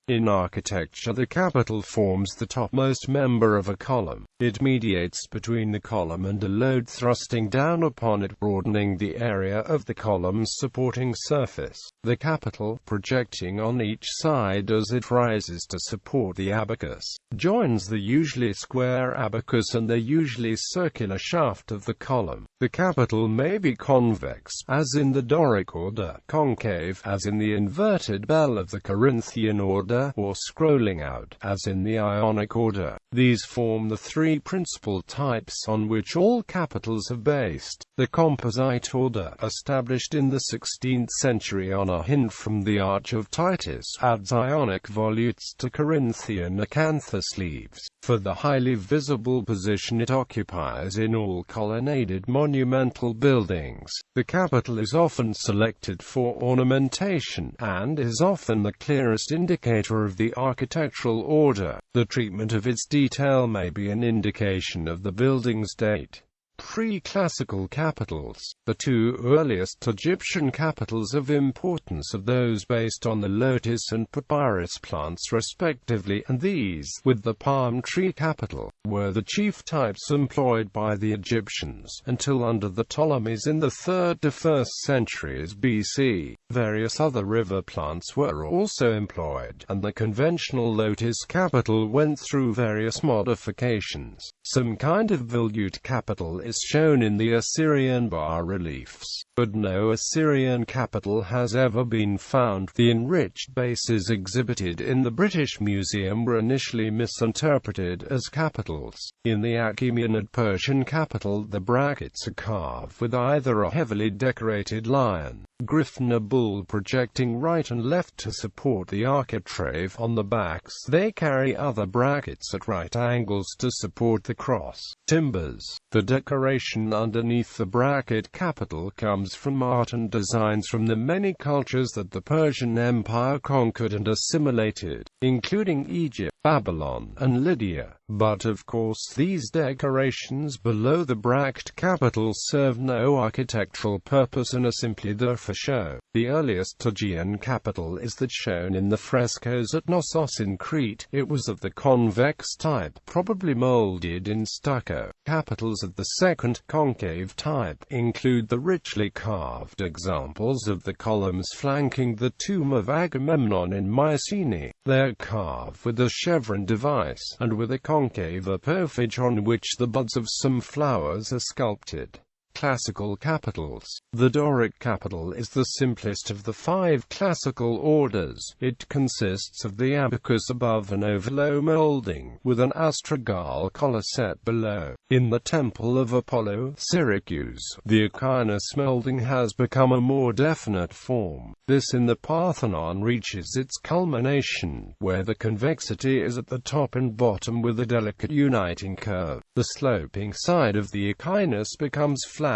In architecture, the capital forms the topmost member of a column. It mediates between the column and a load thrusting down upon it, broadening the area of the column's supporting surface. The capital, projecting on each side as it rises to support the abacus, joins the usually square abacus and the usually circular shaft of the column. The capital may be convex, as in the Doric order, concave, as in the inverted bell of the Corinthian order, or scrolling out, as in the Ionic order. These form the three principal types on which all capitals are based. The composite order, established in the 16th century on a hint from the Arch of Titus, adds Ionic volutes to Corinthian acanthus leaves, for the highly visible position it occupies in all colonnaded monumental buildings. The capital is often selected for ornamentation, and is often the clearest indicator of the architectural order. The treatment of its detail may be an indication of the building's date. Pre-classical capitals. The two earliest Egyptian capitals of importance are those based on the lotus and papyrus plants respectively, and these, with the palm tree capital, were the chief types employed by the Egyptians, until under the Ptolemies in the 3rd to 1st centuries BC. Various other river plants were also employed, and the conventional lotus capital went through various modifications. Some kind of volute capital is shown in the Assyrian bas-reliefs, but no Assyrian capital has ever been found. The enriched bases exhibited in the British Museum were initially misinterpreted as capitals. In the Achaemenid Persian capital, the brackets are carved with either a heavily decorated lion, griffin, or bull projecting right and left to support the architrave. On the backs, they carry other brackets at right angles to support the cross timbers. The decoration underneath the bracket capital comes from art and designs from the many cultures that the Persian Empire conquered and assimilated, including Egypt, Babylon, and Lydia. But of course these decorations below the bracket capital serve no architectural purpose and are simply there for show. The earliest Aegean capital is that shown in the frescoes at Knossos in Crete. It was of the convex type, probably molded in stucco. Capitals of the second, concave type, include the richly carved examples of the columns flanking the tomb of Agamemnon in Mycenae. They are carved with a chevron device, and with a concave apophyse on which the buds of some flowers are sculpted. Classical capitals. The Doric capital is the simplest of the 5 classical orders. It consists of the abacus above an ovalo molding, with an astragal collar set below. In the Temple of Apollo, Syracuse, the echinus molding has become a more definite form. This in the Parthenon reaches its culmination, where the convexity is at the top and bottom with a delicate uniting curve. The sloping side of the echinus becomes flatter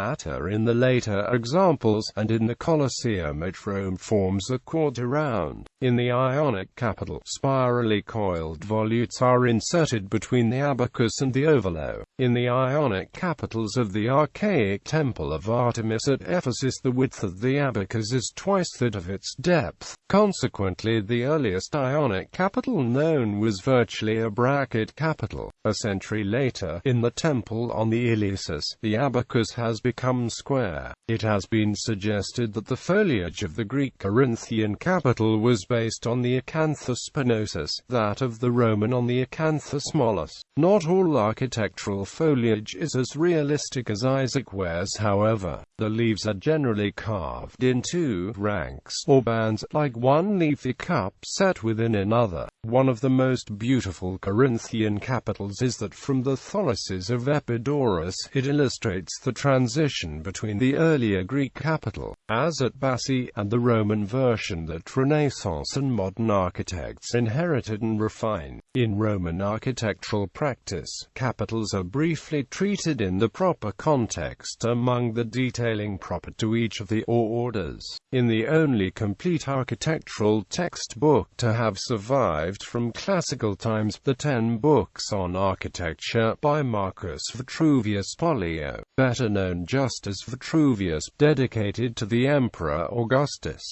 in the later examples, and in the Colosseum at Rome forms a quarter round. In the Ionic capital, spirally coiled volutes are inserted between the abacus and the ovalo. In the Ionic capitals of the archaic Temple of Artemis at Ephesus, the width of the abacus is twice that of its depth. Consequently, the earliest Ionic capital known was virtually a bracket capital. A century later, in the temple on the Eleusis, the abacus has become square. It has been suggested that the foliage of the Greek Corinthian capital was based on the acanthus spinosus, that of the Roman on the acanthus mollus. Not all architectural foliage is as realistic as Isaac Ware's, however. The leaves are generally carved in 2 ranks, or bands, like one leafy cup set within another. One of the most beautiful Corinthian capitals is that from the thoraces of Epidaurus. It illustrates the transition between the earlier Greek capital, as at Bassae, and the Roman version that Renaissance and modern architects inherited and refined. In Roman architectural practice, capitals are briefly treated in the proper context among the detailing proper to each of the orders. In the only complete architectural textbook to have survived from classical times, the 10 books on architecture by Marcus Vitruvius Pollio, better known just as Vitruvius, dedicated to the Emperor Augustus.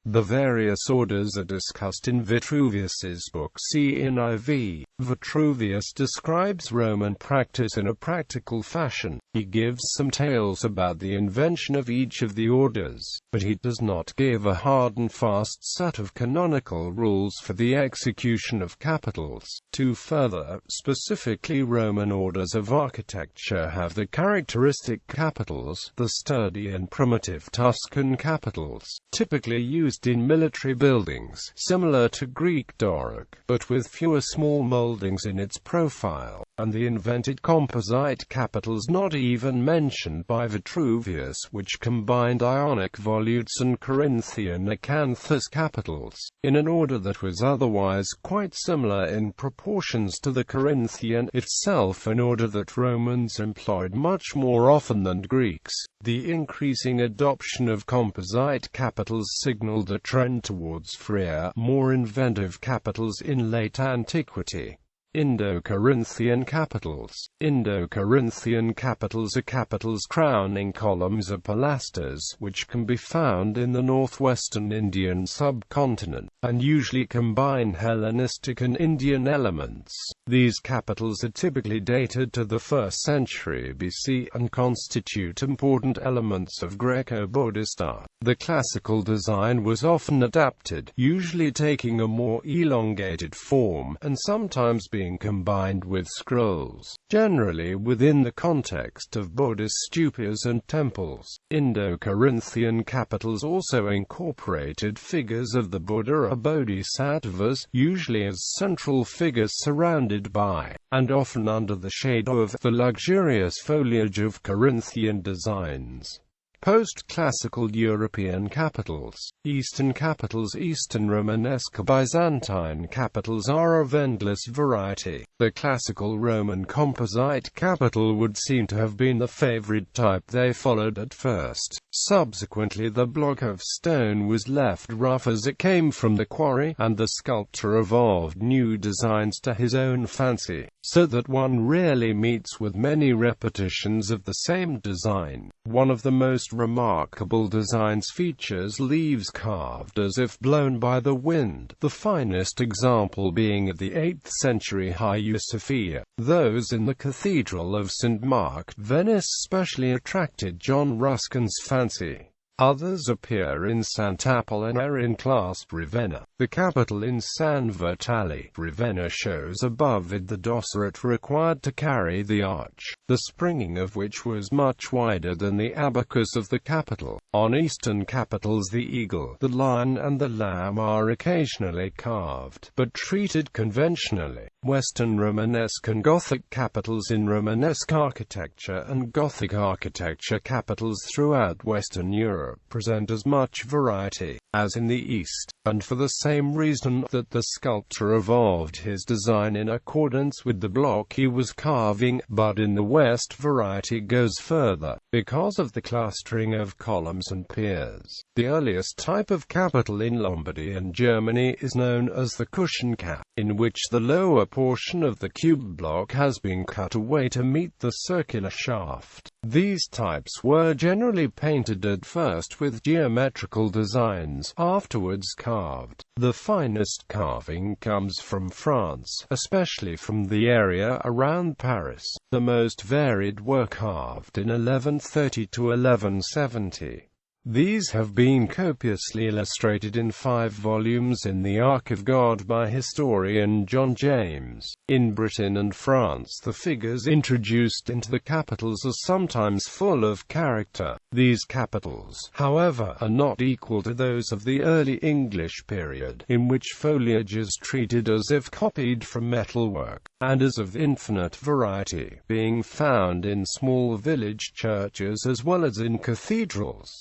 The various orders are discussed in Vitruvius's book See in IV. Vitruvius describes Roman practice in a practical fashion. He gives some tales about the invention of each of the orders, but he does not give a hard and fast set of canonical rules for the execution of capitals. Two further, specifically Roman orders of architecture have the characteristic capitals, the sturdy and primitive Tuscan capitals, typically used in military buildings, similar to Greek Doric, but with fewer small moldings in its profile, and the invented composite capitals not even mentioned by Vitruvius, which combined Ionic volutes and Corinthian acanthus capitals, in an order that was otherwise quite similar in proportions to the Corinthian itself, an order that Romans employed much more often than Greeks. The increasing adoption of composite capitals signaled a trend towards freer, more inventive capitals in late antiquity. Indo-Corinthian capitals. Indo-Corinthian capitals are capitals crowning columns or pilasters, which can be found in the northwestern Indian subcontinent, and usually combine Hellenistic and Indian elements. These capitals are typically dated to the 1st century BC and constitute important elements of Greco-Buddhist art. The classical design was often adapted, usually taking a more elongated form, and sometimes being combined with scrolls, generally within the context of Buddhist stupas and temples. Indo-Corinthian capitals also incorporated figures of the Buddha or bodhisattvas, usually as central figures surrounded by, and often under the shade of, the luxurious foliage of Corinthian designs. Post-classical European capitals. Eastern capitals. Eastern Romanesque Byzantine capitals are of endless variety. The classical Roman composite capital would seem to have been the favorite type they followed at first. Subsequently, the block of stone was left rough as it came from the quarry, and the sculptor evolved new designs to his own fancy, so that one rarely meets with many repetitions of the same design. One of the most remarkable designs features leaves carved as if blown by the wind, the finest example being at the 8th century Hagia Sophia. Those in the Cathedral of St. Mark, Venice, specially attracted John Ruskin's fancy. Others appear in Sant'Apollinare in clasp Ravenna. The capital in San Vitale, Ravenna, shows above it the dosseret required to carry the arch, the springing of which was much wider than the abacus of the capital. On Eastern capitals, the eagle, the lion and the lamb are occasionally carved, but treated conventionally. Western Romanesque and Gothic capitals. In Romanesque architecture and Gothic architecture, capitals throughout Western Europe present as much variety as in the East, and for the same reason that the sculptor evolved his design in accordance with the block he was carving. But in the West, variety goes further, because of the clustering of columns and piers. The earliest type of capital in Lombardy and Germany is known as the cushion cap, in which the lower portion of the cube block has been cut away to meet the circular shaft. These types were generally painted at first with geometrical designs, afterwards carved. The finest carving comes from France, especially from the area around Paris. The most varied were carved in 1130 to 1170. These have been copiously illustrated in 5 volumes in the Ark of God by historian John James. In Britain and France, the figures introduced into the capitals are sometimes full of character. These capitals, however, are not equal to those of the early English period, in which foliage is treated as if copied from metalwork, and is of infinite variety, being found in small village churches as well as in cathedrals.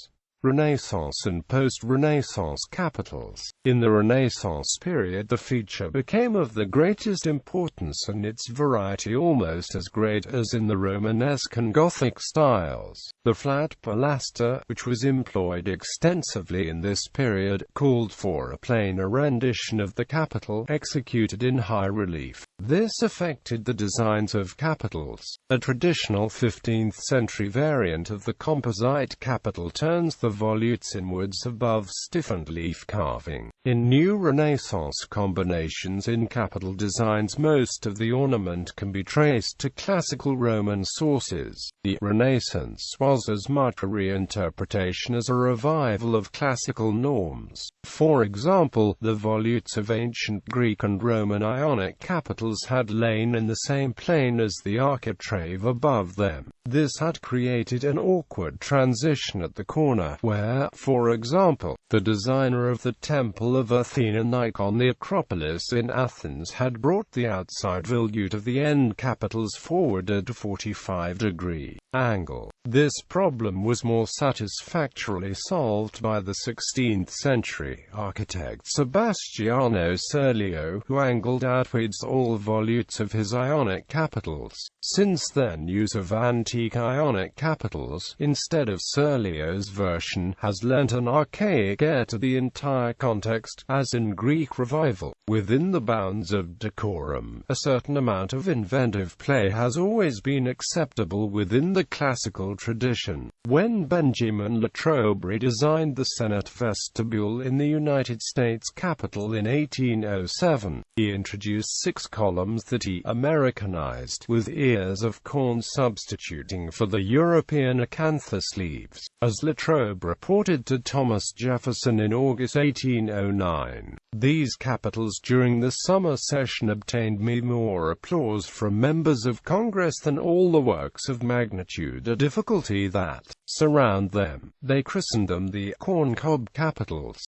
Renaissance and post-Renaissance capitals. In the Renaissance period, the feature became of the greatest importance and its variety almost as great as in the Romanesque and Gothic styles. The flat pilaster, which was employed extensively in this period, called for a plainer rendition of the capital, executed in high relief. This affected the designs of capitals. A traditional 15th century variant of the composite capital turns the volutes inwards above stiffened leaf carving. In new Renaissance combinations in capital designs, most of the ornament can be traced to classical Roman sources. The Renaissance was as much a reinterpretation as a revival of classical norms. For example, the volutes of ancient Greek and Roman Ionic capitals had lain in the same plane as the architrave above them. This had created an awkward transition at the corner, where, for example, the designer of the Temple of Athena on the Acropolis in Athens had brought the outside volute of the end capitals forward at a 45-degree angle. This problem was more satisfactorily solved by the 16th century architect Sebastiano Serlio, who angled outwards all volutes of his Ionic capitals. Since then, use of antique Ionic capitals, instead of Serlio's version, has lent an archaic air to the entire context, as in Greek Revival. Within the bounds of decorum, a certain amount of inventive play has always been acceptable within the classical tradition. When Benjamin Latrobe redesigned the Senate vestibule in the United States Capitol in 1807, he introduced 6 columns that he Americanized, with ears of corn substituting for the European acanthus leaves, as Latrobe reported to Thomas Jefferson in August 1809. These capitals during the summer session obtained me more applause from members of Congress than all the works of magnitude or difficulty that surround them. They christened them the Corn Cob Capitals.